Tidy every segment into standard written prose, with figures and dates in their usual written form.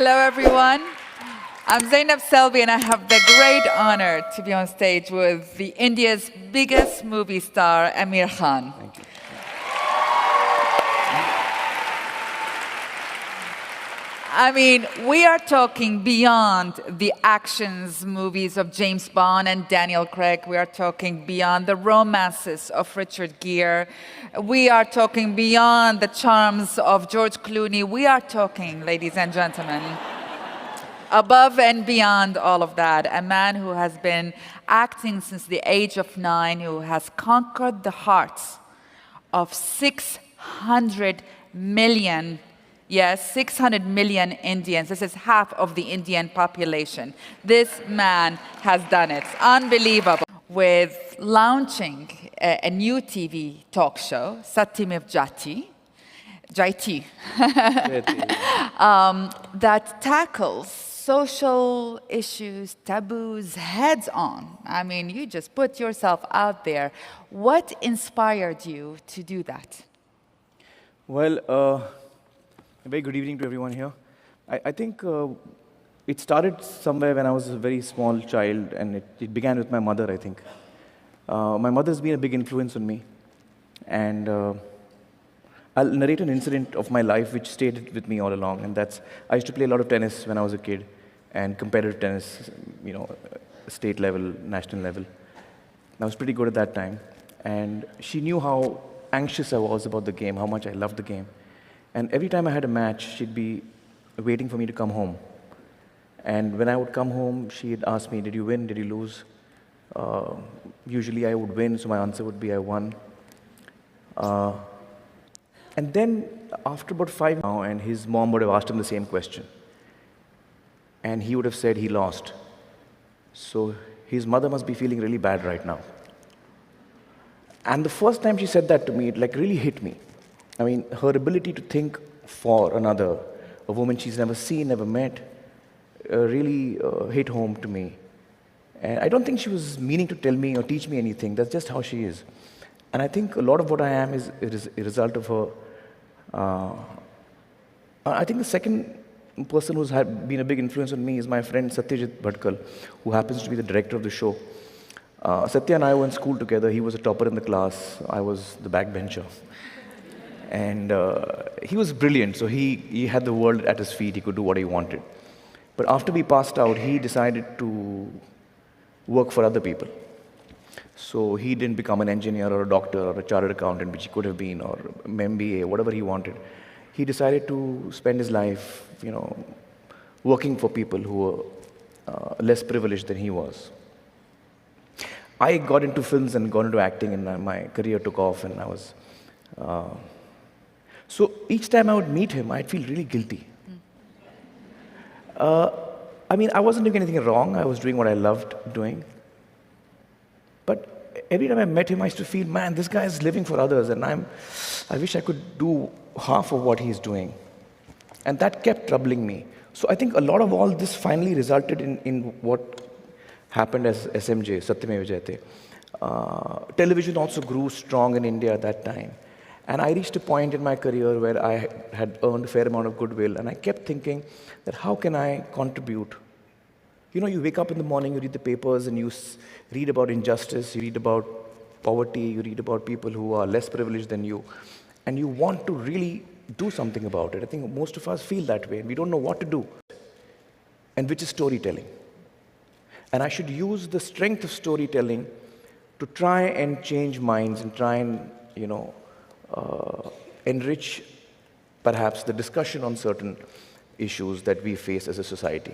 Hello, everyone. I'm Zainab Selvi, and I have the great honor to be on stage with the India's biggest movie star, Amir Khan. Thank you. I mean, we are talking beyond the actions movies of James Bond and Daniel Craig. We are talking beyond the romances of Richard Gere. We are talking beyond the charms of George Clooney. We are talking, ladies and gentlemen, above and beyond all of that, a man who has been acting since the age of 9, who has conquered the hearts of 600 million. Yes, 600 million Indians. This is half of the Indian population. This man has done it. Unbelievable. With launching a new TV talk show, Satyamev Jayati, that tackles social issues, taboos heads on. I mean, you just put yourself out there. What inspired you to do that? Well, a very good evening to everyone here. I think it started somewhere when I was a very small child, and it began with my mother, I think. My mother's been a big influence on me, and I'll narrate an incident of my life which stayed with me all along, and that's I used to play a lot of tennis when I was a kid, and competitive tennis, state level, national level. I was pretty good at that time, and she knew how anxious I was about the game, how much I loved the game. And every time I had a match, she'd be waiting for me to come home. And when I would come home, she'd ask me, did you win, did you lose? Usually I would win, so my answer would be I won. And then after about 5 now, and his mom would have asked him the same question. And he would have said he lost. So his mother must be feeling really bad right now. And the first time she said that to me, it really hit me. I mean, her ability to think for another, a woman she's never seen, never met, really hit home to me. And I don't think she was meaning to tell me or teach me anything. That's just how she is. And I think a lot of what I am is a result of her. I think the second person who's been a big influence on me is my friend Satyajit Bhatkal, who happens to be the director of the show. Satya and I were in school together. He was a topper in the class. I was the backbencher. And he was brilliant, so he had the world at his feet. He could do what he wanted. But after we passed out, he decided to work for other people. So he didn't become an engineer or a doctor or a chartered accountant, which he could have been, or MBA, whatever he wanted. He decided to spend his life, working for people who were less privileged than he was. I got into films and got into acting, and my career took off, and I was... So each time I would meet him, I'd feel really guilty. I mean, I wasn't doing anything wrong. I was doing what I loved doing. But every time I met him, I used to feel, man, this guy is living for others, and I wish I could do half of what he's doing. And that kept troubling me. So I think a lot of all this finally resulted in what happened as SMJ, Satyamev Jayate. Television also grew strong in India at that time. And I reached a point in my career where I had earned a fair amount of goodwill, and I kept thinking that how can I contribute? You wake up in the morning, you read the papers, and you read about injustice, you read about poverty, you read about people who are less privileged than you, and you want to really do something about it. I think most of us feel that way, and we don't know what to do, and which is storytelling. And I should use the strength of storytelling to try and change minds and try and, enrich perhaps the discussion on certain issues that we face as a society.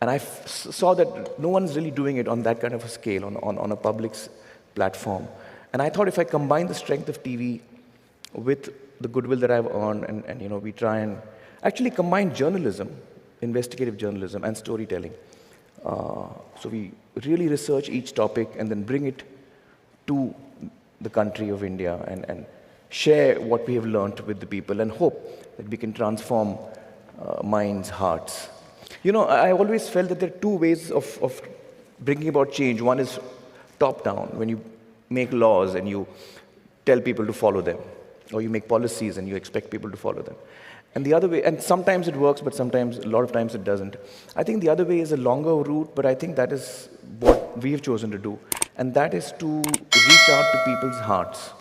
And I saw that no one's really doing it on that kind of a scale, on a public platform. And I thought if I combine the strength of TV with the goodwill that I've earned, and we try and actually combine journalism, investigative journalism, and storytelling. So we really research each topic and then bring it to the country of India and share what we have learned with the people and hope that we can transform minds, hearts. I always felt that there are two ways of bringing about change. One is top-down, when you make laws and you tell people to follow them, or you make policies and you expect people to follow them. And the other way, and sometimes it works, but sometimes, a lot of times it doesn't. I think the other way is a longer route, but I think that is what we've chosen to do. And that is to reach out to people's hearts.